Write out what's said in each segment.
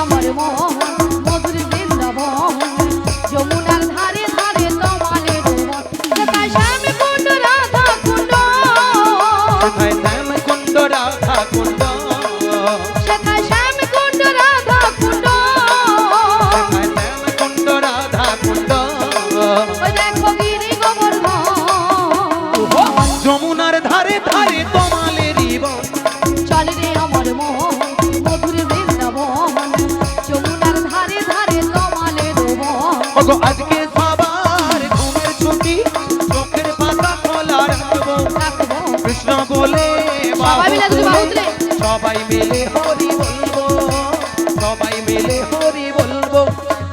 আমার মোহন মধুর বৃন্দাবন যমুনার ধারে ধারে তমালের বন কোথায় শ্যাম কুণ্ড রাধা কুণ্ড কোথায় শ্যাম কুণ্ড রাধা কুণ্ড সেথায় শ্যাম কুণ্ড রাধা কুণ্ড কোথায় শ্যাম কুণ্ড রাধা কুণ্ড ওই দেখো গিরি গোবর্ধন যমুনার ধারে ধারে তমালেরই বন চলে রে আমার মোহন মধুর বৃন্দাবন যমুনার ধারে ধারে তমালের বন ওগো আজকে সবার ঘুমের ছুটি চোখের পাতা খোলা রাখবো রাখবো কৃষ্ণ বলে সবাই মিলে দুটো বাহু তুলে। সবাই মিলে হরি বলবো সবাই মিলে হরি বলবো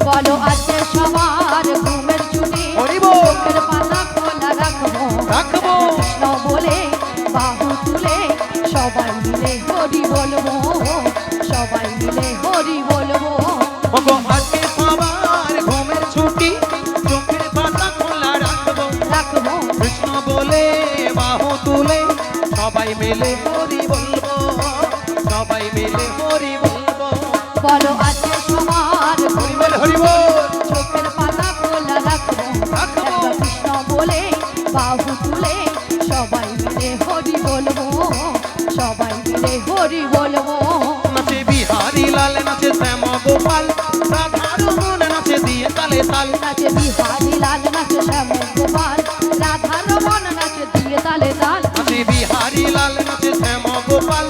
বলো আজকে সবার ঘুমের ছুটি হরি বল। চোখের পাতা খোলা রাখবো রাখবো কৃষ্ণ বলে বাহু তুলে সবাই মিলে হরি বলবো সবাই মিলে হরি বলবো ওগো আজকে সবার ঘুমের ছুটি চোখের পাতা খোলা রাখবো রাখবো কৃষ্ণ বলে বাহু তুলে সবাই মিলে হরি বলবো সবাই মিলে হরি বলবো বলো আজকে সবার হরি বল হরি বল চোখের পাতা খোলা রাখবো রাখবো। একবার কৃষ্ণ বলে বাহু তুলে সবাই মিলে হরি বলবো সবাই মিলে হরি বলবো নাচে বিহারি লাল নাচে শ্যাম গোপাল রাধার মন নাচে দিয়ে তালে তাল নাচে বিহারি লাল নাচে শ্যাম গোপাল রাধা রমন নাচে দিয়ে তালে তাল নাচে বিহারি লাল নাচে শ্যাম গোপাল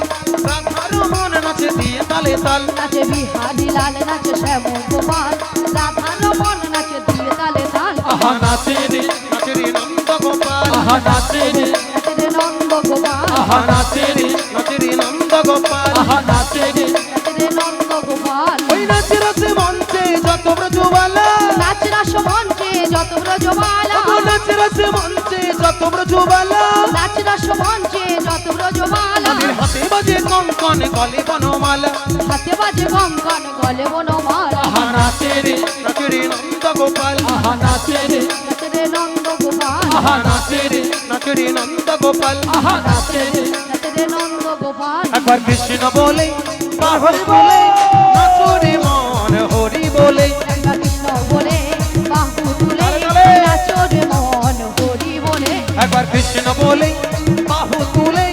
রাধার মন নাচে দিয়ে তালে তাল নাচে বিহারি লাল নাচে শ্যাম গোপাল রাধা রমন নাচে দিয়ে তালে তাল আহা নাচে রে নন্দ গোপাল আহা নাচে রে নাচে রে নন্দ গোপাল আহা নাচে রে নন্দ গোপাল আহা নাচে রে নাচে রে নন্দ গোপাল ওই নাচে রসে মঞ্চে যত ব্রজবালা নাচ রাস মঞ্চে যত ব্রজবালা ও নাচে রসে মঞ্চে যত ব্রজবালা নাচ রাস মঞ্চে যত ব্রজবালা তাদের হাতে বাজে কঙ্কন গলে বনমালা হাতে বাজে কঙ্কন গলে বনমালা আহা নাচে রে নন্দ গোপাল আহা নাচে রে নাচে রে নন্দ গোপাল আহা নাচে রে নন্দ গোপাল আহা নাচে রে নাচে রে নন্দ গোপাল একবার কৃষ্ণ বলে বা হরি বলে নাচো রে মন হরি বলে একবার কৃষ্ণ বলে বাহু তুলে নাচো রে মন হরি বলে একবার কৃষ্ণ বলে বাহু তুলে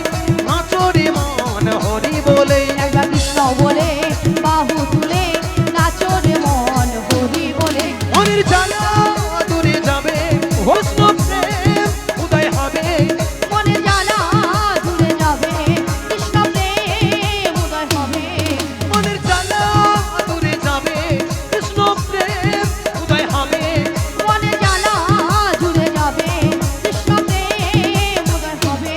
নাচো রে মন হরি বলে একবার কৃষ্ণ বলে বাহু তুলে নাচো রে মন হরি বলে মনের জ্বালা দূরে যাবে বৈষ্ণব প্রেম উদয় হবে মনে জ্বালা দূরে যাবে কৃষ্ণ প্রেম উদয় হবে মনের জ্বালা দূরে যাবে কৃষ্ণ প্রেম উদয় হবে মনে জ্বালা দূরে যাবে কৃষ্ণ প্রেম উদয় হবে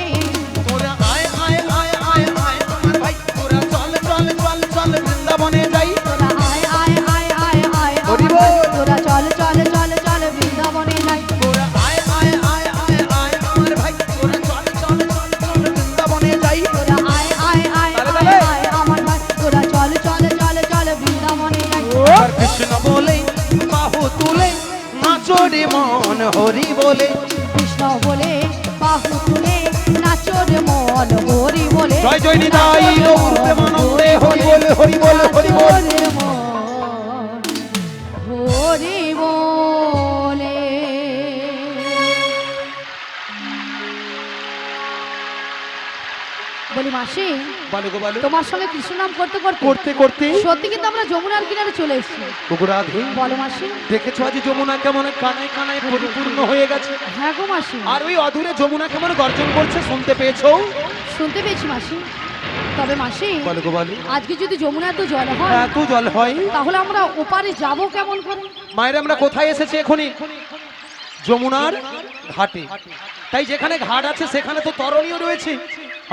তোরা আয় আয় আয় আয় আয় আমার ভাই তোরা চল চল চল চল বৃন্দাবনে যাই তোরা আয় আয় আয় আয় আয় হরি আমার বল। তোরা চল চল চল চল বৃন্দাবনে যাই তোরা আয় আয় আয় আয় আয় আমার ভাই তোরা চল চল চল চল বৃন্দাবনে যাই তোরা আয় আয় আয় আয় আয় আমার ভাই তোরা চল চল চল চল বৃন্দাবনে যাই আর কৃষ্ণ বলে বাহু তুলে নাচো রে মন হরি বলে কৃষ্ণ বলে বাহু তুলে নাচো রে মন হরি বলে জয় জয় নিতাই গৌর প্রেমানন্দে হরি বলে হরি বল হরি বল নাচো রে মন হরি বলে বলি মাসি বলো গো বলো তোমার সঙ্গে কৃষ্ণ নাম করতে করতে করতে করতে সত্যি কিন্তু আমরা যমুনার কিনারে চলে এসেছি রাধে বলো মাসি দেখেছো আজ যমুনা কেমন কানায় কানায় পরিপূর্ণ হয়ে গেছে হ্যাঁ গো মাসি আর ওই অধুরে যমুনা কেমন গর্জন করছে শুনতে পেয়েছো শুনতে পেয়েছি মাসি তবে মাসি বলো গো বলো আজকে যদি যমুনা এত জল হয় এত জল হয় তাহলে আমরা ওপারে যাব কেমন করে মায়ের আমরা কোথায় এসেছি এখনই যমুনার ঘাটে তাই যেখানে ঘাট আছে সেখানে তো তরণীও রয়েছে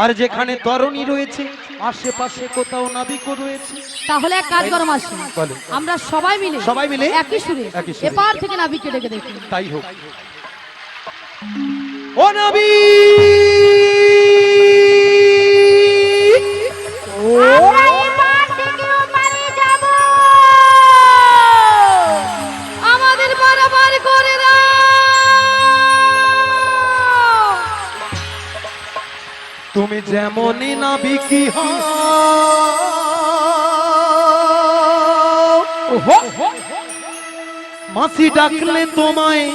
আর যেখানে তরণী রয়েছে আশেপাশে কোথাও নাবিকও রয়েছে তাহলে এক কাজ করো মাসি বলো। আমরা সবাই মিলে একই সুরে একই সুরে। এপার থেকে নাবিককে ডেকে দেখি তাই হোক ও নবী আমরা এপার থেকে ওপারে যাব আমাদের পারাপার করে দাও তুমি যেমনই নাবিকি হও মাসি ডাকলে তোমায়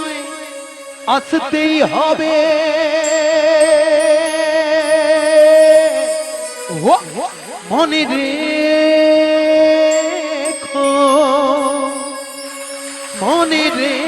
আসতেই হবে, মনে রেখো, মনে রেখো।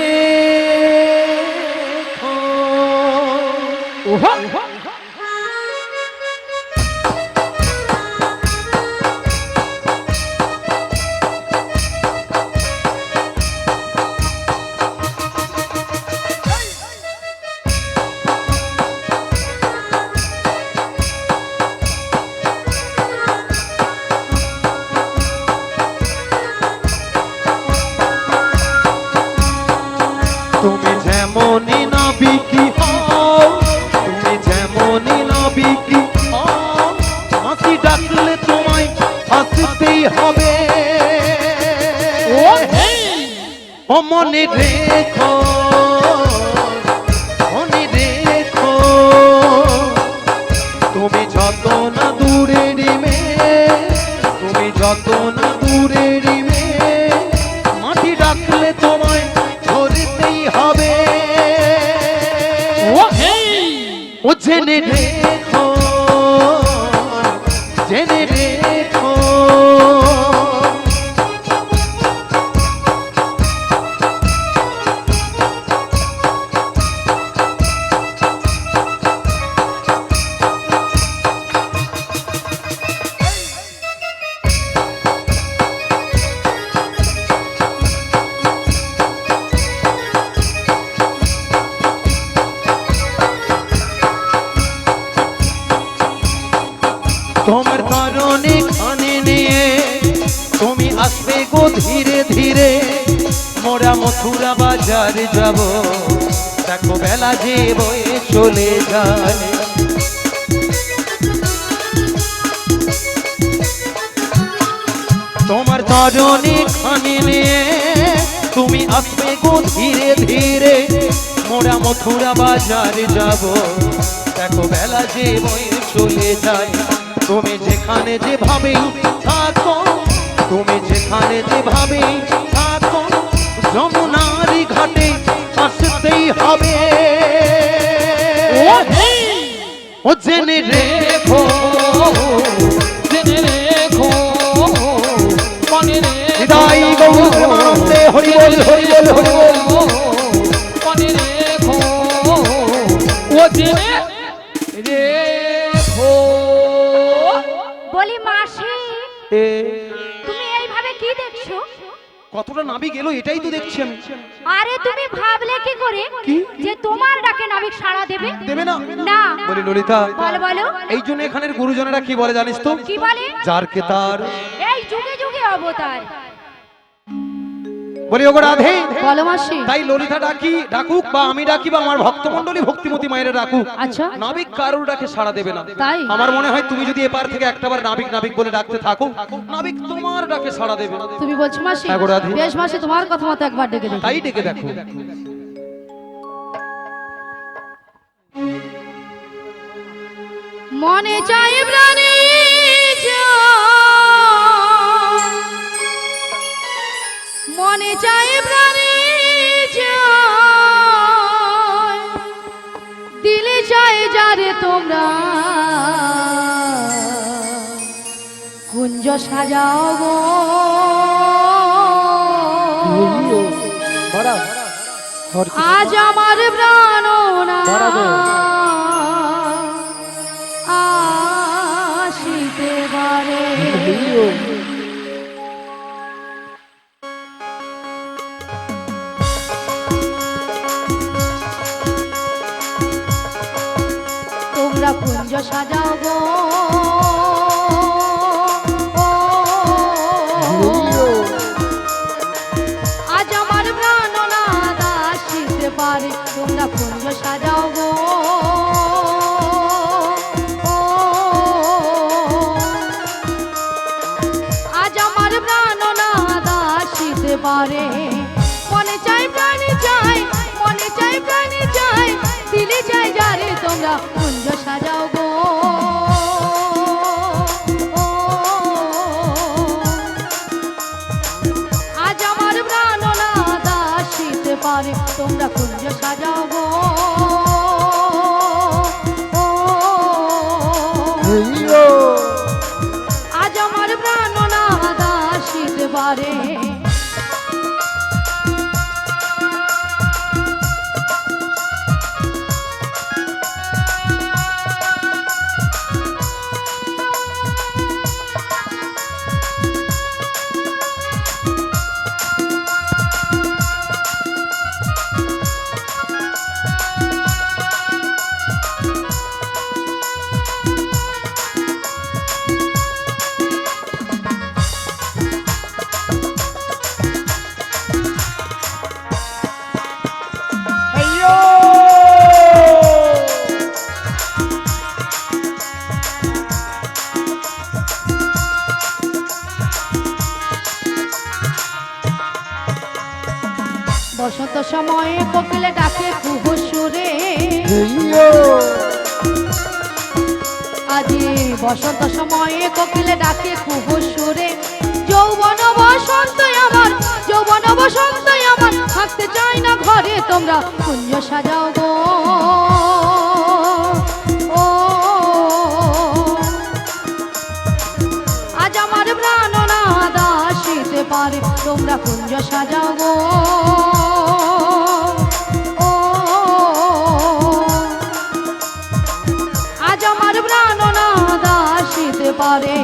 তুমি যেমনই নাবিকি হও, তুমি যেমনই নাবিকি হও, মাসি ডাকলে তোমায় আসতেই হবে, ও মনে রেখো, মনে রেখো। তুমি যত না দূরের মেয়ে, তুমি যত না দূরের মেয়ে, মাটি ডাকলে তোমায় ধরতেই হবে, ও জেনে রেখো, জেনে রেখো। তোমার কারণে খানে নিয়ে তুমি আসবে গো ধীরে ধীরে, মোরা মথুরা বাজার যাব, দেখো বেলা যে বয়ে চলে যায়। তোমার কারণে খানে নিয়ে তুমি আসবে গো ধীরে ধীরে, মোরা মথুরা বাজার যাব, দেখো বেলা যে বয়ে চলে যায়। তুমি যেখানে যেভাবে থাকো, তুমি যেখানে যেভাবে থাকো, যমুনারি ঘাটে আসতেই হবে, ও জেনে রেখো, জেনে রেখো, মনে রেখো, হৃদয় গৌর প্রেমানন্দে হরি বল হরি বল হরি বল। মনে রেখো, ও জেনে রেখো। বলি মাসি, এ তুমি এইভাবে কি দেখছো? কতটা নাবিক এলো এটাই তো দেখছি আমি। আরে তুমি ভাবলে কি করে কি? যে তোমার ডাকে নাবিক সাড়া দেবে? দেবে না? না। বলি ললিতা, বলো বলো, এই জন্য এখানের গুরুজনেরা কি বলে জানিস তো? কি বলে? যার কে তার। এই যুগে যুগে অবতার। বলি ওগো রাধে, বলো মাসি। তাই ললিতা ডাকি ডাকুক বা আমি ডাকি বা আমার ভক্তমণ্ডলী ভক্তিমতী মায়েরা ডাকুক, আচ্ছা। নাবিক কারোর ডাকে সাড়া দেবে না। তাই? আমার মনে হয় তুমি যদি এপার থেকে একটাবার নাবিক নাবিক বলে ডাকতে থাকো, নাবিক তোমার ডাকে সাড়া দেবে। তুমি বলছো মাসি? হ্যাঁ গো রাধে। বেশ মাসি, তোমার কথা মতো একবার ডেকে দেখি। তাই ডেকে দেখো। মনে চাই প্রাণে মনে চাই প্রাণে দিলে চাই যারে তোমরা কুঞ্জ সাজাও গো, আজ আমার প্রাণ আসিতে পারে। তোমরা কুঞ্জ সাজাও গো, আজ আমার প্রাণনাথ আসিতে পারে। তোমরা কুঞ্জ সাজাও গো, আজ আমার প্রাণনাথ আসিতে পারে। মনে চাই প্রাণী চাই, মনে চাই প্রাণী চাই, দিলে চাই যারে তোমরা কুঞ্জ সাজাও গো, আজ পারে তোমরা কুঞ্জ সাজাও গো। আজ আমার প্রাণনাথ আসিতে পারে। বসন্ত সময়ে কোকিলে ডাকে কুহু সুরে, আজি বসন্ত সময়ে কোকিলে ডাকে কুহু সুরে। যৌবন বসন্ত আমার, যৌবন বসন্ত আমার, থাকতে চাই না ঘরে তোমরা কুঞ্জ সাজাও গো। ও আজ আমার প্রাণনাথ আসিতে পারে তোমরা কুঞ্জ সাজাও গো। আজ আমার প্রাণনাথ আসিতে পারে।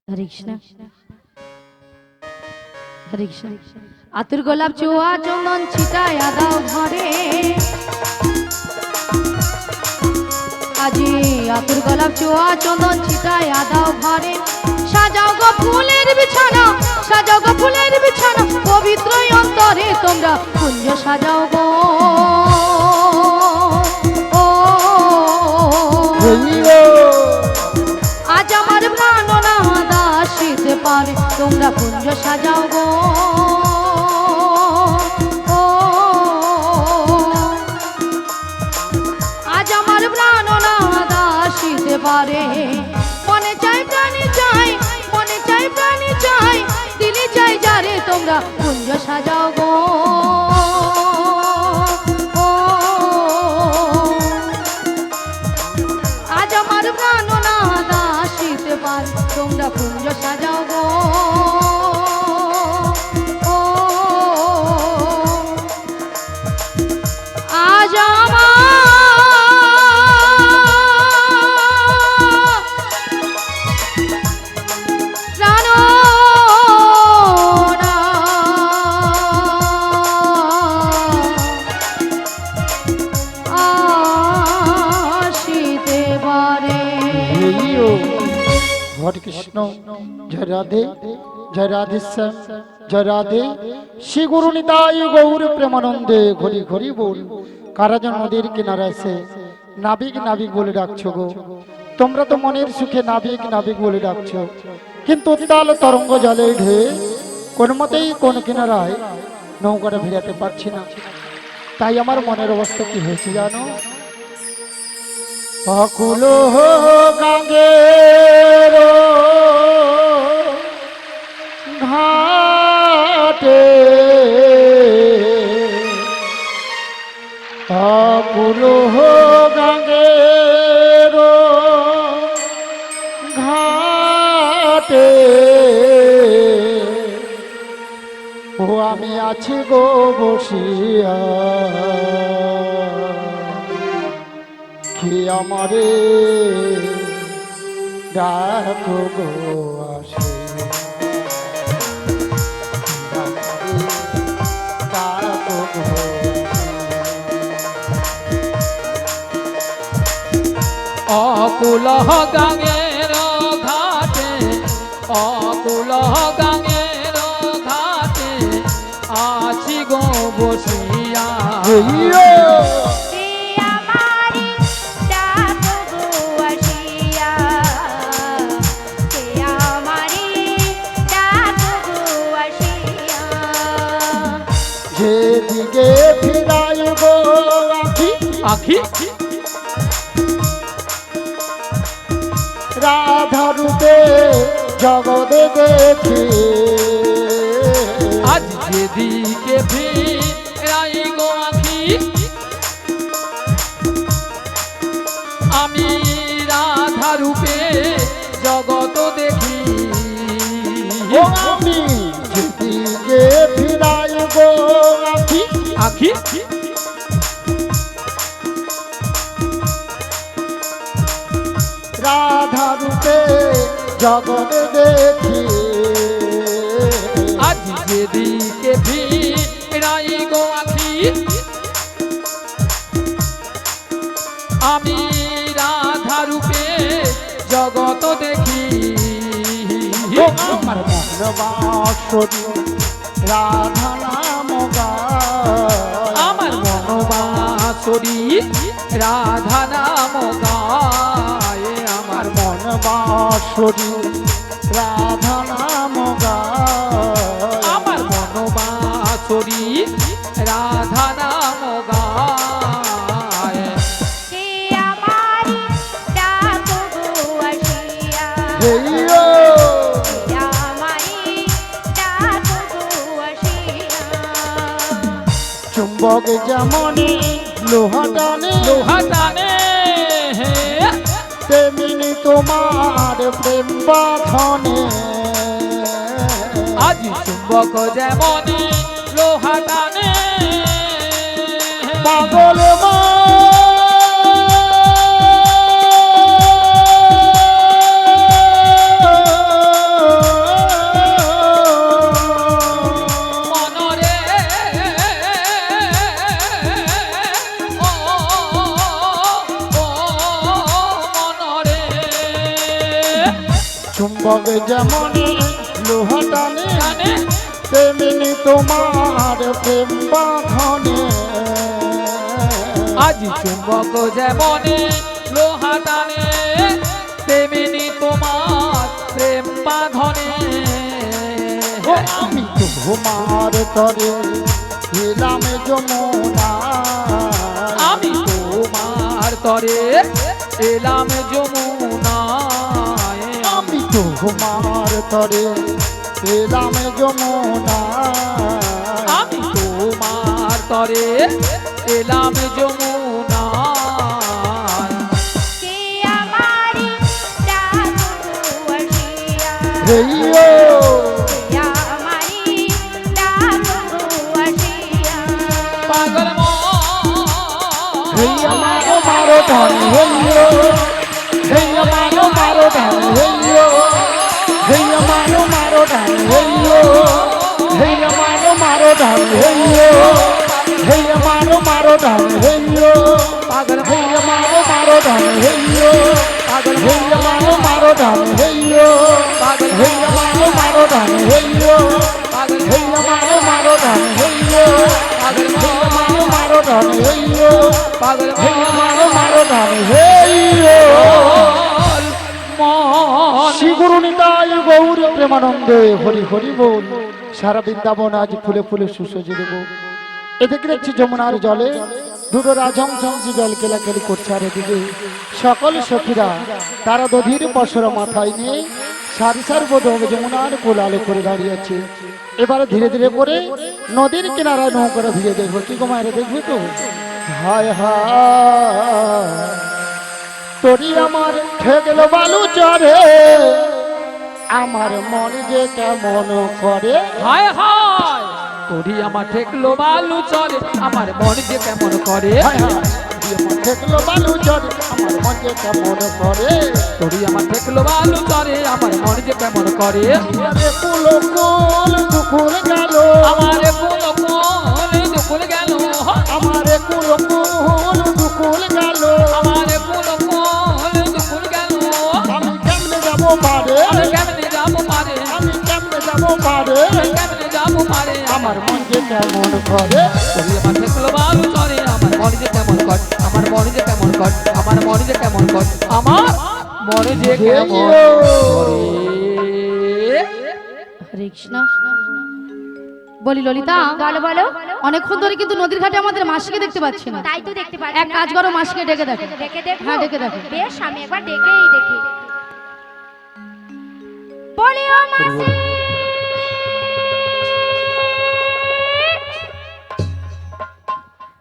হরে কৃষ্ণ হরে কৃষ্ণ। আতুর গোলাপ চুয়া চন্দন ছিটায়া দাও ঘরে, আজি আতুর গোলাপ চুয়া চন্দন ছিটায়া দাও ঘরে। সাজাও গো ফুলের বিছানা, সাজাও গো ফুলের বিছানা, পবিত্র অন্তরে তোমরা কুঞ্জ সাজাও গো। আজ আমার প্রাণনাথ আসিতে পারে তোমরা কুঞ্জ সাজাও গো। আজ আমার প্রাণনাথ আসিতে পারে। মনে চাই প্রাণী চাই, মনে চাই প্রাণী চাই, দিলে চাই যারে তোমরা কুঞ্জ সাজাও গো। আজ আমার প্রাণনাথ আসিতে পারে তোমরা কুঞ্জ সাজাও গো। আজ আমার হরে কৃষ্ণ। জয় রাধে, জয় রাধে শ্যাম, জয় রাধে। শ্রী গুরু নিতাই গৌর প্রেমানন্দে ঘড়ি ঘড়ি বল। কারা যেন নদীর কিনারে আছে নাবিক নাবিক বলে ডাকছো গো। তোমরা তো মনের সুখে নাবিক নাবিক বলে ডাকছো, কিন্তু উত্তাল তরঙ্গ জলে ঢে কোন মতেই কোন কিনারায় নৌকাটা ভিড়াতে পারছি না। তাই আমার মনের অবস্থা কি হয়েছে জানো? অকুল গাঙ্গের ঘাটে, অকুল গাঙ্গের ঘাটে ও আমি আছি গো বসিয়া, কি আমারে ডাকো গো আসে ডাকো গো অকুল গাঙের ঘাটে অকুল গাঙের ঘাটে আছি গো বসিয়া যেদিকে ফিরাই গো আখি আখি রাধা রূপে জগতে দেখি আজ যেদিকে ফিরাই গো আখি আমি রাধা রূপে জগত দেখি ও আমি যেদিকে ফিরাই গো আখি আখি রাধা রূপে জগতে দেখি আজ যেদিকে ফিরাই গো আখি আমি রাধা রূপে জগত দেখি ও আমার মন বাসরি রাধা নাম গায় আমার মনোবাসরি রাধা নাম গায় আমার মন বাসরি রাধা নাম গায় আমার মনোবাসরি রাধা নাম গায় হেইয়ো চুম্বক যেমনি লোহা টানে লোহা টানে তেমনি তোমার প্রেম বাঁধনে আজ চুম্বক যেমনি লোহা টানে পাগল মনরে ও মনরে চুম্বক যেমনি লোহা টানে টানে তেমনি তোমার প্রেম বাঁধনে আজ চুম্বক যেমনি লোহা টানে তেমনি তোমার প্রেম বাঁধনে ও আমি তোমার তরে এলাম যমুনা আমি তোমার তরে এলাম যমুনায় আমি তোমার তরে এলাম যমুনা আমি তোমার তরে এলাম যমুনায় হেইয়ো পাগল হেইয়া মারো মারো ধান হেইয়ো হেইয়া মারো মারো ধান হেইয়ো হেইয়া মারো মারো ধান হেইয়ো হেইয়া মারো মারো ধান হেইয়ো হেইয়া মারো মারো ধান হেইয়ো পাগল হেইয়া মারো মারো ধান হেইয়ো পাগল হেইয়া মারো মারো ধান হেইয়ো পাগল হেইয়া মারো মারো ধান হেইয়ো পাগল হেইয়া মারো মারো ধান হেইয়ো পাগল হেইয়া মারো মারো ধান হেইয়ো পাগল হেইয়া মারো মারো ধান হেইয়ো মন শ্রী গুরু নিতাই গৌর প্রেমানন্দে হরি হরি বল। সারা বৃন্দাবন আজ ফুলে ফুলে সুসজ্জিত গো। এদিকে দেখছি যমুনার জলে দুটো রাজহংসী জল কেলাকেলি করছে, আর এদিকে সকল সখীরা তারা দধির পশরা মাথায় নিয়ে সারি সারি বোধ যমুনার কোল আলো করে দাঁড়িয়ে আছে। এবারে ধীরে ধীরে করে নদীর কিনারায় নৌকারা ভিড়ে দেখবো, কি গো মায়েরা দেখবে তো? হায় হায় তোরি আমার ঠেকল বালু চরে, আমার মন যে কেমন করে। হায় হায় তোরি আমার ঠেকলো বালু চলে, আমার মন যে কেমন করে। হায় হায় আমার দেখলো বালু চরে আমার মন যে কেমন করে তোরি আমার দেখলো বালু চরে আমার মন যে কেমন করে আরে কুল কুল দুকুল গেল আমার কোন দুকুল গেল আমার কুল কুল দুকুল গেল আমার কোন দুকুল গেল আমি কেমনে যাবো পারে আমি কেমনে যাবো পারে আমি কেমনে যাবো পারে আমি কেমনে যাবো পারে আমার মন যে কেমন করে তোরি আমার দেখলো বালু চরে আমার মন যে কেমন কর আমার মন যে কেমন কর আমার মন যে কেমন কর আমার মন যে কেমন করে হরে কৃষ্ণ। বলি ললিতা, বলো বলো অনেকক্ষণ ধরে কিন্তু নদীর ঘাটে আমাদের মাসিকে দেখতে পাচ্ছি না। তাই তো দেখতে পাচ্ছি এক কাজ করো, মাসিকে ডেকে দেখো। ডেকে দেখো। হ্যাঁ, ডেকে দেখো। বেশ, আমি একবার ডেকেই দেখি। বলিও মাসি,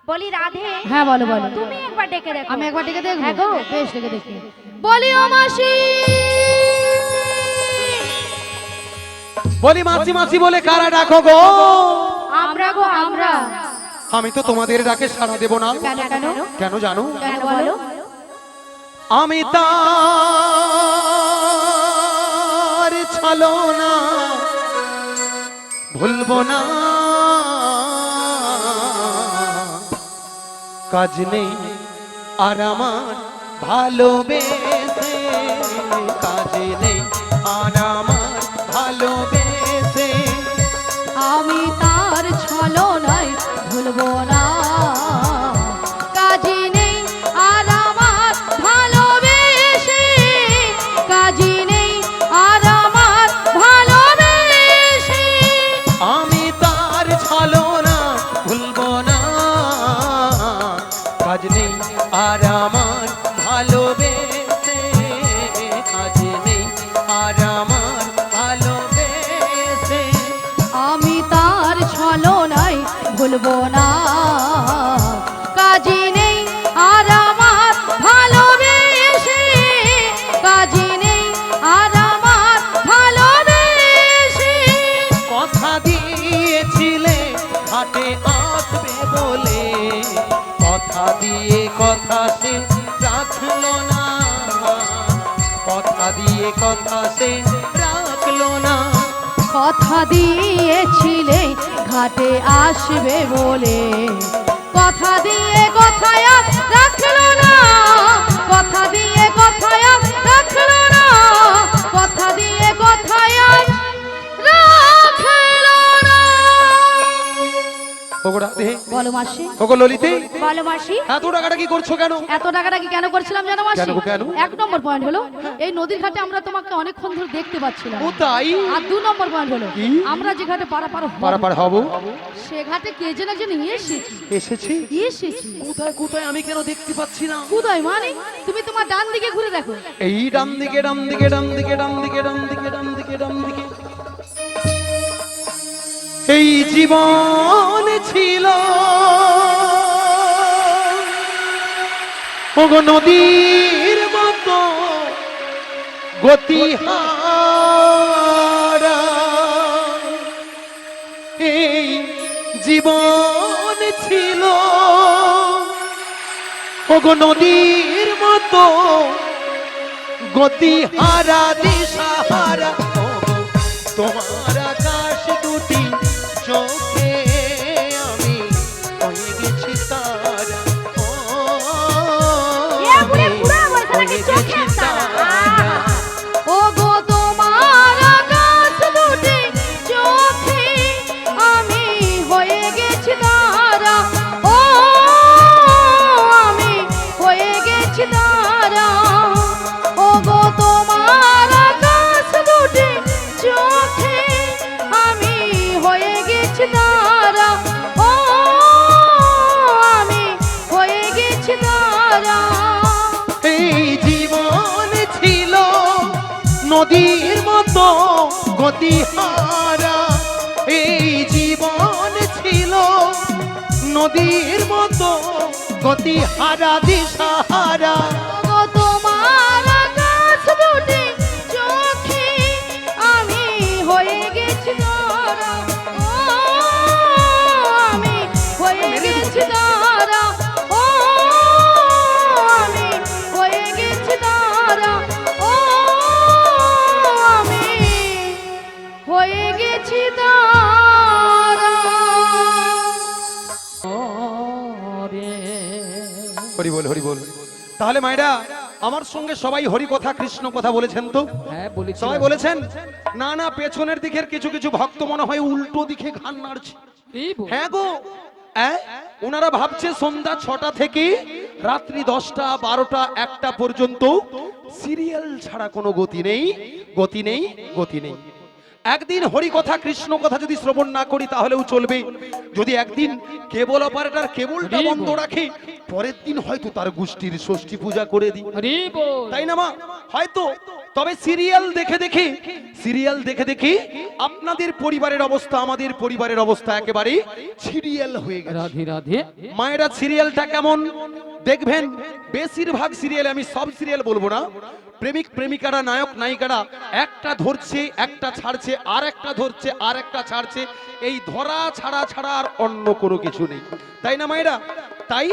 বলি রাধে। হ্যাঁ বলো বলো। তুমি একবার ডেকে দেখো। আমি একবার ডেকে দেখবো। হ্যাঁ গো। বেশ, ডেকে দেখি। বলি ও মাসি। বলি মাসি মাসি বলে কারা ডাকো গো? আমরা গো আমরা। আমি তো তোমাদের ডাকে সাড়া দেব না। কেন কেন কেন জানো? কেন বলো। আমি তার ছলনা ভুলবো না, কাজ নেই আর আমার ভালোবেসে, কাজ নেই আর আমার ভালোবেসে। আমি তার ছলনায় ভুলবো না, কাজী নেই আর আমার ভালোবেসে, কাজী নেই আর আমার ভালোবেসে। আমি তার ছলনা ভুলবো না, কাজ নেই আর আমার ভালোবেসে, কাজ নেই আর আমার ভালোবেসে। আমি তার ছলনায় ভুলবো না, কাজী নেই আর আমার ভালোবেসে, কাজী নেই আর আমার ভালোবেসে। কথা দিয়েছিলে হাটে আসবে বলে, কথা দিয়ে কথা সে রাখলো না, কথা দিয়ে কথা সে রাখলো না। কথা দিয়েছিলে ঘাটে আসবে বলে, কথা দিয়ে কথায় আর রাখলো না, কথা দিয়ে কথায় আর রাখলো না, কথা দিয়ে কথায় আর রাখলো না। ওগো রাধে, বলো মাসি। ওগো ললিতে, বলো মাসি। এত টাকাটা কি করছো কেন? এত টাকাটা কি কেন করছিলাম জানো মাসি? কেন গো, কেন? এক নম্বর পয়েন্ট হলো, এই নদীর ঘাটে আমরা তোমাকে অনেকক্ষণ ধরে দেখতে পাচ্ছিলাম। ও তাই? আর দু নম্বর পয়েন্ট হলো, কি? আমরা যে ঘাটে পারাপার হব, পারাপার হব, সে ঘাটে কে যেন একজন এসেছি এসেছি। এসেছি। কোথায় কোথায় আমি কেন দেখতে পাচ্ছি না? কোথায় মানে? তুমি তোমার ডান দিকে ঘুরে দেখো। এই ডান দিকে, ডান দিকে, ডান দিকে, ডান দিকে, ডান দিকে, ডান দিকে, ডান দিকে। এই জীবন ছিল ওগো নদীর মতো গতিহারা, এই জীবন ছিল ওগো নদীর মতো গতিহারা, দিশাহারা। ওগো তোমার আকাশ দুটি চোখে আমি হয়ে গেছি তারা, ও বুড়ে বুড়া বলছে নাকি হয়ে চোখে গেছি তারা। তারা। ও গো তোমার আকাশ দুটি চোখে আমি হয়ে গেছি তারা, ও আমি হয়ে গেছি তারা। ও গো তোমার আকাশ দুটি চোখে আমি হয়ে গেছি তারা, ও আমি হয়ে গেছি তারা। এই জীবন ছিল নদীর মতো গতিহারা, এই জীবন ছিল নদীর মতো গতিহারা, দিশাহারা। ওগো তোমার আকাশ দুটি চোখে আমি হয়ে গেছি তারা, ও আমি হয়ে গেছি তারা, ও বল হরি বল। তাহলে মায়েরা আমার সঙ্গে সবাই হরি কথা কৃষ্ণ কথা বলেছেন তো? হ্যাঁ বলেছি সবাই বলেছেন? না না, পেছনের দিকের কিছু কিছু ভক্ত মনে হয় উল্টো দিকে ঘান নাড়ছে। এই বল। হ্যাঁ গো, ওনারা ভাবছে সন্ধ্যা 6টা থেকে রাত্রি 10টা 12টা 1টা পর্যন্ত সিরিয়াল ছাড়া কোনো গতি নেই, গতি নেই, গতি নেই। একদিন হরি কথা কৃষ্ণ কথা যদি শ্রবণ না করি তাহলেও চলবে। যদি একদিন কেবল অপারেটর কেবলটা হরি বন্ধ বল। রাখে, পরের দিন হয়তো তার গোষ্ঠীর ষষ্ঠী পূজা করে দিই, হরি বল। তাই না মা? হয়তো। তবে সিরিয়াল দেখে দেখে, সিরিয়াল দেখে দেখে আপনাদের পরিবারের অবস্থা আমাদের পরিবারের অবস্থা একেবারে সিরিয়াল হয়ে গেছে। রাধে রাধে। মায়েরা সিরিয়ালটা কেমন দেখবেন, বেশিরভাগ সিরিয়ালে, আমি সব সিরিয়াল বলবো না, প্রেমিক প্রেমিকারা নায়ক নায়িকারা একটা ধরছে একটা ছাড়ছে, আর একটা ধরছে আর একটা ছাড়ছে, এই ধরা ছাড়া ছাড়া আর অন্য কোনো কিছু নেই, তাই না মায়েরা? তাই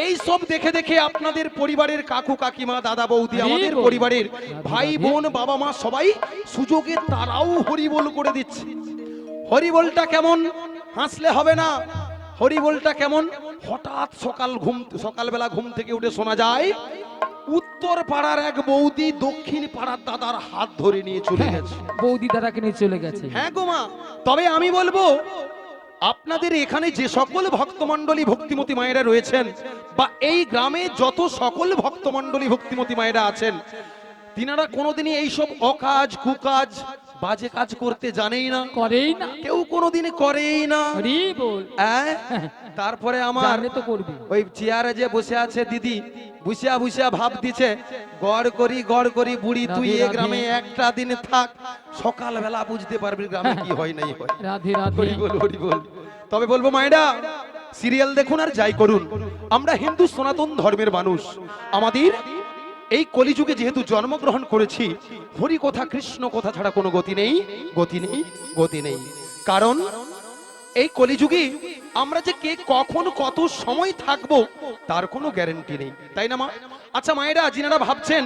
এই সব দেখে দেখে আপনাদের পরিবারের কাকু কাকিমা দাদা বৌদি, আমাদের পরিবারের ভাই বোন বাবা মা সবাই সুযোগে তারাও হরিবোল করে দিচ্ছে। হরিবোলটা কেমন? হাসলে হবে না। হরিবোলটা কেমন? হঠাৎ সকালবেলা ঘুম থেকে উঠে শোনা যায় উত্তর পাড়ার এক বৌদি দক্ষিণ পাড়ার দাদার হাত ধরে নিয়ে চলে গেছে। বৌদি দাদাকে নিয়ে চলে গেছে। হ্যাঁ গো মা। তবে আমি বলবো আপনাদের এখানে যে সকল ভক্তমণ্ডলী ভক্তিমতী মায়েরা রয়েছেন, বা এই গ্রামে যত সকল ভক্তমণ্ডলী ভক্তিমতী মায়েরা আছেন, তিনারা কোনোদিনই এইসব অকাজ কুকাজ বাজে কাজ করতে জানেই না, করেই না, কেউ কোনোদিন করেই না। হরি বল। তারপরে আমার জানলে তো করবি। ওই চেয়ারে যে বসে আছে দিদি, বুঝিয়া বুঝিয়া ভাব দিছে, গড় করি বুড়ি, তুই এ গ্রামে একটা দিন থাক, সকালবেলা বুঝতে পারবি গ্রামে কি হয় নাই হয়। রাধে রাধে। হরি বল হরি বল। তবে বলবো মায়েরা, সিরিয়াল দেখুন আর যাই করুন, আমরা হিন্দু সনাতন ধর্মের মানুষ, আমাদের এই কলিযুগে যেহেতু জন্মগ্রহণ করেছি, হরি কথা কৃষ্ণ কথা ছাড়া কোনো গতি নেই, গতি নেই, গতি নেই। কারণ এই কলিযুগে আমরা যে কে কখন কত সময় থাকবো তার কোনো গ্যারান্টি নেই, তাই না মা? আচ্ছা মায়েরা, যিনারা ভাবছেন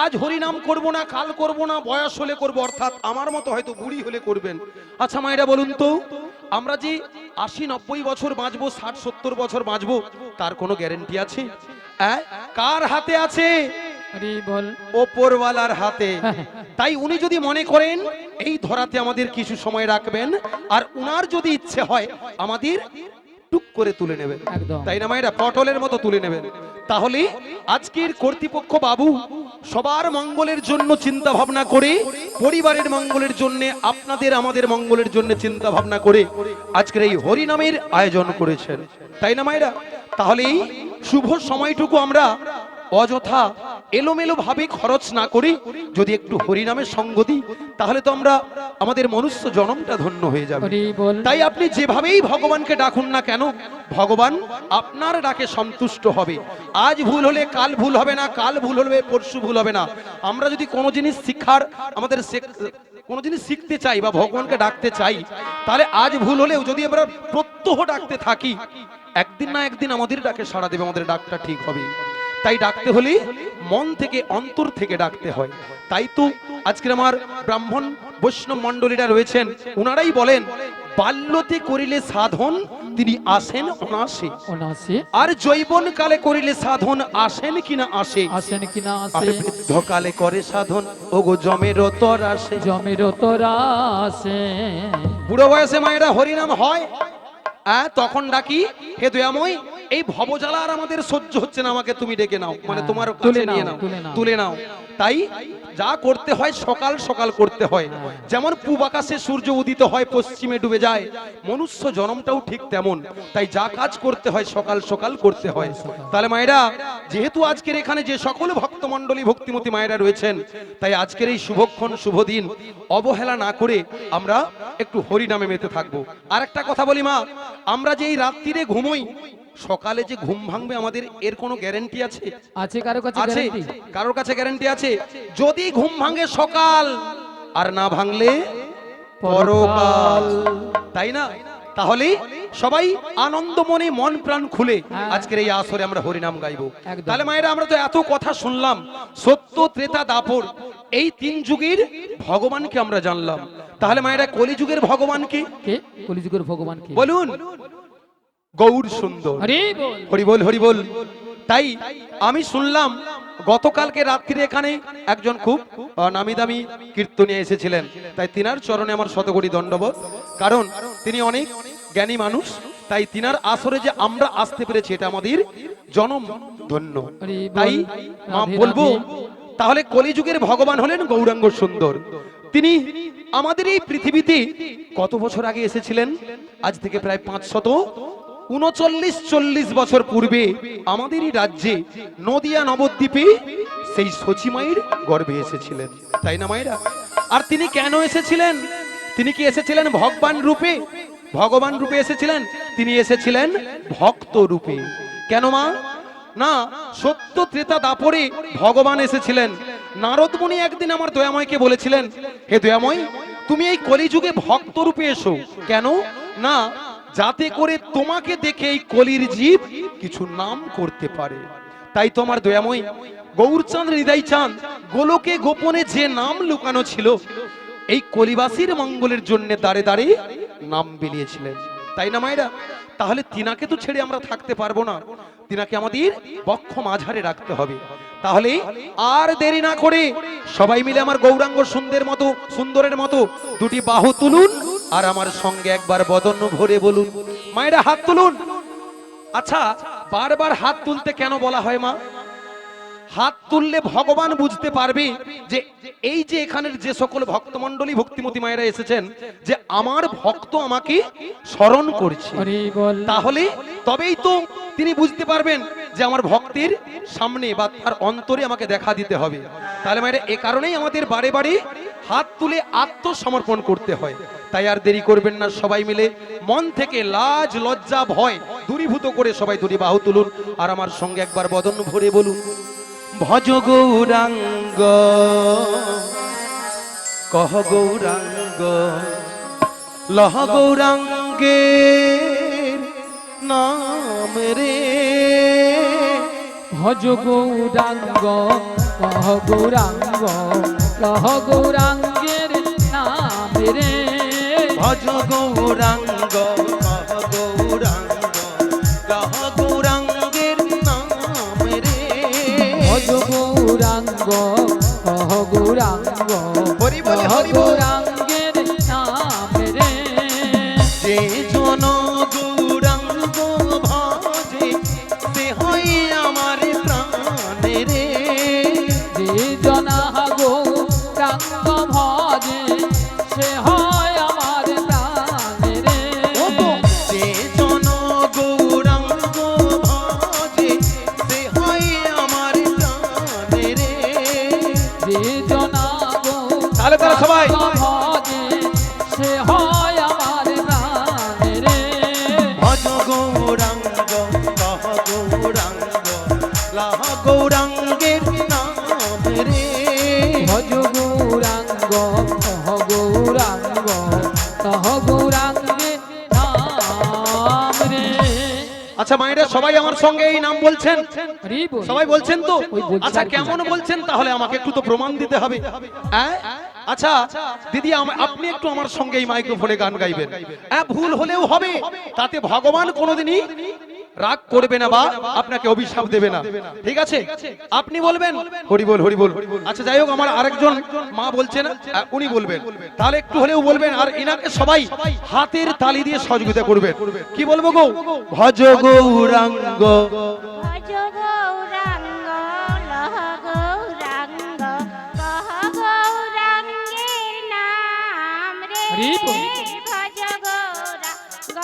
আজ হরি নাম করব না, কাল করব না, বয়স হলে করব, অর্থাৎ আমার মতো হয়তো বুড়ি হলে করবেন, আচ্ছা মায়েরা বলুন তো, আমরা যে 80-90 বছর বাঁচবো, 60-70 বছর বাঁচবো, তার কোনো গ্যারান্টি আছে? কার হাতে আছে? হরি বল। ওপরওয়ালার হাতে। তাই উনি যদি মনে করেন এই ধরাতে আমাদের কিছু সময় রাখবেন, আর উনার যদি ইচ্ছে হয় আমাদের টুক করে তুলে নেবেন, একদম। তাই না মায়েরা? পটলের মতো তুলে নেবেন। তাহলে আজকের কর্তৃপক্ষ বাবু সবার মঙ্গলের জন্য চিন্তা ভাবনা করে, পরিবারের মঙ্গলের জন্য, আপনাদের আমাদের মঙ্গলের জন্য চিন্তা ভাবনা করে আজকের এই হরি নামের আয়োজন করেছেন, তাই না মায়েরা? তাহলে এই শুভ সময়টুকু আমরা অযথা এলোমেলো ভাবে খরচ না করি যদি একটু হরিনামের সঙ্গ দিই, তাহলে তো আমরা আমাদের মনুষ্য জন্মটা ধন্য হয়ে যাবে। হরি বল। তাই আপনি যেভাবেই ভগবানকে ডাকুন না কেন, ভগবান আপনার ডাকে সন্তুষ্ট হবে। আজ ভুল হলে কাল ভুল হবে না, কাল ভুল হলে পরশু ভুল হবে না। আমরা যদি কোনো জিনিস শিক্ষার, আমাদের কোনো জিনিস শিখতে চাই বা ভগবানকে ডাকতে চাই, তাহলে আজ ভুল হলেও যদি আমরা প্রত্যহ ডাকতে থাকি, একদিন না একদিন আমাদের ডাকে সাড়া দেবে, আমাদের ডাকটা ঠিক হবে। তাই ডাকতে হলে মন থেকে, অন্তর থেকে ডাকতে হয়। তাই তো আজকের আমার ব্রাহ্মণ বৈষ্ণব মণ্ডলীরা রয়েছেন, ওনারাই বলেন বাল্যতে করিলে সাধন তিনি আসেন অনাসে, অনাসে। আর যৌবন কালে করিলে সাধন আসেন কিনা আসে, আসেন কিনা আর আসে। বৃদ্ধ কালে করে সাধন ওগো জমের তোর আসে। জমের তোরা আসে। বুড়ো বয়সে মায়েরা হরিনাম হয়, তখন ডাকি হে দয়াময়, এই ভবজ্বালা আর আমাদের সহ্য হচ্ছে না, আমাকে তুমি ডেকে নাও, মানে তোমার কাছে নিয়ে নাও, তুলে নাও। তাই যা করতে হয় সকাল সকাল করতে হয়। যেমন পূব আকাশে সূর্য উদিত হয়, পশ্চিমে ডুবে যায়, মনুষ্য জন্মটাও ঠিক তেমন। তাই যা কাজ করতে হয় সকাল সকাল করতে হয়। তাহলে মায়েরা, যেহেতু আজকের এখানে যে সকল ভক্তমণ্ডলী ভক্তিমতী মায়েরা রয়েছেন, তাই আজকের এই শুভক্ষণ শুভ দিন অবহেলা না করে আমরা একটু হরি নামে মেতে থাকবো। আর একটা কথা বলি মা, আমরা যে এই রাত্রিরে ঘুমোই, সকালে যে ঘুম ভাঙবে আমাদের এর কোনো গ্যারান্টি আছে? আছে কারো কাছে আছে? গ্যারান্টি? কারোর কাছে গ্যারান্টি আছে? যদি ঘুম ভাঙে সকাল, আর না ভাঙলে পরকাল, তাই না? তাহলে সবাই আনন্দ মনে মন প্রাণ খুলে আজকের এই আসরে আমরা হরিনাম গাইবো। একদম। তাহলে মায়েরা, আমরা তো এত কথা শুনলাম, সত্য ত্রেতা দাপর এই 3 যুগের ভগবানকে আমরা জানলাম। তাহলে মায়েরা, কলিযুগের ভগবান কে? কে? কলিযুগের ভগবান কে? বলুন। গৌর সুন্দর। হরি বল। হরি বল হরি বল। তাই আমি শুনলাম গতকালকে রাত্রিরে এখানে একজন খুব নামি দামি কীর্তনিয়া এসেছিলেন, তাই তিনার চরণে আমার শতকোটি দণ্ডবোধ, কারণ তিনি অনেক জ্ঞানী মানুষ। তাই তিনার আসরে যে আমরা আসতে পেরেছি এটা আমাদের জনম ধন্য। তাই মা বলবো, তাহলে কলিযুগের ভগবান হলেন গৌরাঙ্গ সুন্দর। তিনি আমাদের এই পৃথিবীতে কত বছর আগে এসেছিলেন? আজ থেকে প্রায় 539-40 বছর পূর্বে আমাদের এই রাজ্যে নদিয়া নবদ্বীপে সেই সচিমায়ের গর্ভে এসেছিলেন, তাই না মায়েরা? আর তিনি কেন এসেছিলেন? তিনি কি এসেছিলেন ভগবান রূপে? ভগবান রূপে এসেছিলেন? তিনি এসেছিলেন ভক্ত রূপে। কেন মা? না, সত্য ত্রেতা দাপরে ভগবান এসেছিলেন। নারদ মুনি একদিন আমার দয়াময়কে বলেছিলেন, হে দয়াময়, তুমি এই কলিযুগে ভক্ত রূপে এসো। কেন? না, যাতে করে তোমাকে দেখে এই কলির জীব কিছু নাম করতে পারে। তাই তোমার দয়াময় গৌরচাঁদ হৃদয় চাঁদ গোলকে গোপনে যে নাম লুকানো ছিল এই কলিবাসীর মঙ্গলের জন্য দাঁড়ে দাঁড়ে নাম বিলিয়েছিলেন, তাই না মায়েরা? তাহলে তিনাকে তো ছেড়ে আমরা থাকতে পারবো না, তিনাকে আমাদের বক্ষ মাঝারে রাখতে হবে। তাহলে আর দেরি না করে সবাই মিলে আমার গৌরাঙ্গ সুন্দরের মতো দুটি বাহু তুলুন আর আমার সঙ্গে একবার বদন ভরে বলুন। মায়েরা হাত তুলুন। আচ্ছা, বারবার হাত তুলতে কেন বলা হয় মা? হাত তুললে ভগবান বুঝতে পারবে যে এই যে এখানের যে সকল ভক্তমণ্ডলী ভক্তিমতী মায়েরা এসেছেন, যে আমার ভক্ত আমাকে স্মরণ করছে, তাহলে তবেই তো তিনি বুঝতে পারবেন যে আমার ভক্তের সামনে বা তার অন্তরে আমাকে দেখা দিতে হবে। তাহলে মায়েরা এ কারণেই আমাদের বারে বারে হাত তুলে আত্মসমর্পণ করতে হয়। তাই আর দেরি করবেন না, সবাই মিলে মন থেকে লাজ লজ্জা ভয় দূরীভূত করে সবাই দুটি বাহু তুলুন আর আমার সঙ্গে একবার বদন ভরে বলুন, ভজ গৌরাঙ্গ কহ গৌরাঙ্গ লহ গৌরাঙ্গের নাম রে। ভজ গৌরাঙ্গ কহ গৌরাঙ্গ লহ গৌরাঙ্গের নাম রে। ভজ গৌরাঙ্গ কহ গৌরাঙ্গ লহ গৌরাঙ্গের নাম রে। ভজ গৌরাঙ্গ কহ গৌরাঙ্গ হরি বল, লহ হরি বল। গৌরাঙ্গের নাম রে। যে জন গৌরাঙ্গ ভজে সে হয় আমার প্রাণ রে। যে জনা গৌরাঙ্গ ভজে সে হয় আমার প্রাণ রে। যে জন গৌরাঙ্গ ভজে সে হয় আমার প্রাণ রে। যে জনা তাহলে তারা সবাই ভজে সে হয় আমার প্রাণ রে। ভজ গৌরাঙ্গ কহ গৌরাঙ্গ লহ গৌরাঙ্গের নাম রে। ভজ গৌরাঙ্গ কহ গৌরাঙ্গ কহ গৌরাঙ্গে নাম রে। আচ্ছা মায়েরা সবাই আমার সঙ্গে এই নাম বলছেন? হরি বল। সবাই বলছেন তো? ওই বলছি আচ্ছা আর কি কেমন বলছেন? তাহলে আমাকে একটু তো প্রমাণ দিতে হবে। হ্যাঁ? আচ্ছা দিদি, আপনি একটু আমার সঙ্গে এই মাইক্রোফোনে গান গাইবেন। হ্যাঁ, ভুল হলেও হবে, তাতে ভগবান কোনোদিনই রাগ করবে না বা আপনাকে অভিশাপ দেবে না, ঠিক আছে? আপনি বলবেন হরি বল, হরি বল। আচ্ছা যাই হোক, আমার আরেকজন মা বলছেন, উনি বলবেন, তাহলে একটু হলেও বলবেন। আর ইনাকে সবাই হাতের তালি দিয়ে সহযোগিতা করবেন। কি বলবো গো? ভজ গৌরাঙ্গ ভজ গৌরাঙ্গ লহ গৌরাঙ্গ কহ গৌরাঙ্গের নাম রে। হরি বল। ভজ গৌরাঙ্গ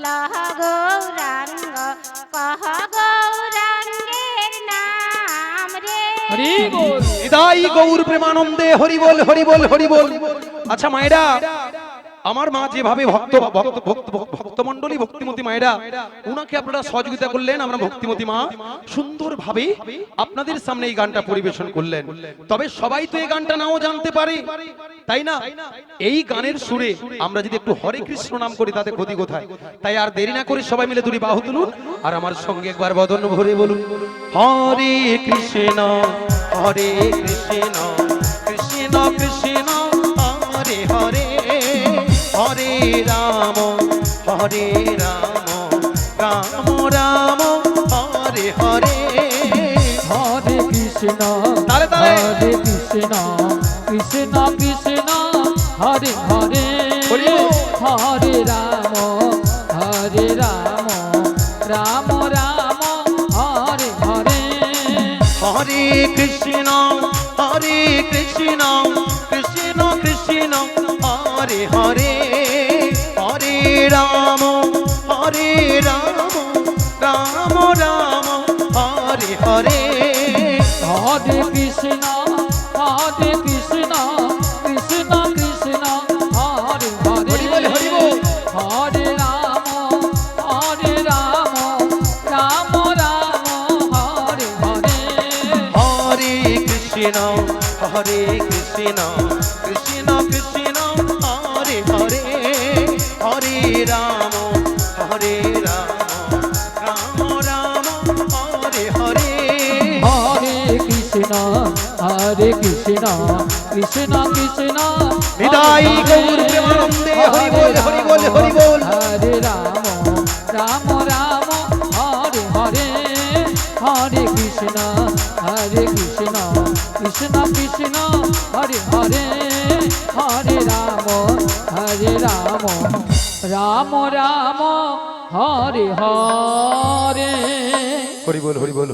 লহ গৌরাঙ্গ কহ গৌরাঙ্গের নাম রে। হরি বল। হৃদয় গৌর প্রেমানন্দে হরি বল, হরি বল, হরি বল। আচ্ছা মায়েরা, আমার মা যেভাবে ভক্তমণ্ডলী ভক্তিমতী মায়েরা উনাকে আপনারা সহযোগিতা করলেন, আমরা ভক্তিমতী মা সুন্দরভাবে আপনাদের সামনে এই গানটা পরিবেশন করলেন। তবে সবাই তো এই গানটা নাও জানতে পারে, তাই না? এই গানের সুরে আমরা যদি একটু হরে কৃষ্ণ নাম করি তাতে ক্ষতি কোথায়? তাই আর দেরি না করে সবাই মিলে দুটি বাহু তুলুন আর আমার সঙ্গে একবার বদন ভরে বলুন, হরে কৃষ্ণ হরে কৃষ্ণ কৃষ্ণ কৃষ্ণ হরে হরে, হরে রাম রাম রাম হরে হরে। তালে তালে। হরে কৃষ্ণ কৃষ্ণ কৃষ্ণ হরে হরে হরি বল। হরে রাম রাম রাম হরে হরে হরে কৃষ্ণ কৃষ্ণ কৃষ্ণ হরে হরে হরে রাম রাম রাম হরে হরে হরে কৃষ্ণ কৃষ্ণ কৃষ্ণ হরে হরে হরি বল, হরি বল। হরে রাম রাম রাম হরে হরে হরে কৃষ্ণ কৃষ্ণ কৃষ্ণ হরে হরে হরে রাম রাম রাম হরে হরে হরে কৃষ্ণ কৃষ্ণ কৃষ্ণ নিতাই গৌর প্রেমানন্দে হরি বল, হরি বল, হরি বল। হরে রাম রাম হরে হরে হরে কৃষ্ণ কৃষ্ণ কৃষ্ণ হরে হরে হরে রাম রাম রাম হরে হরে হরি বল, হরি বল।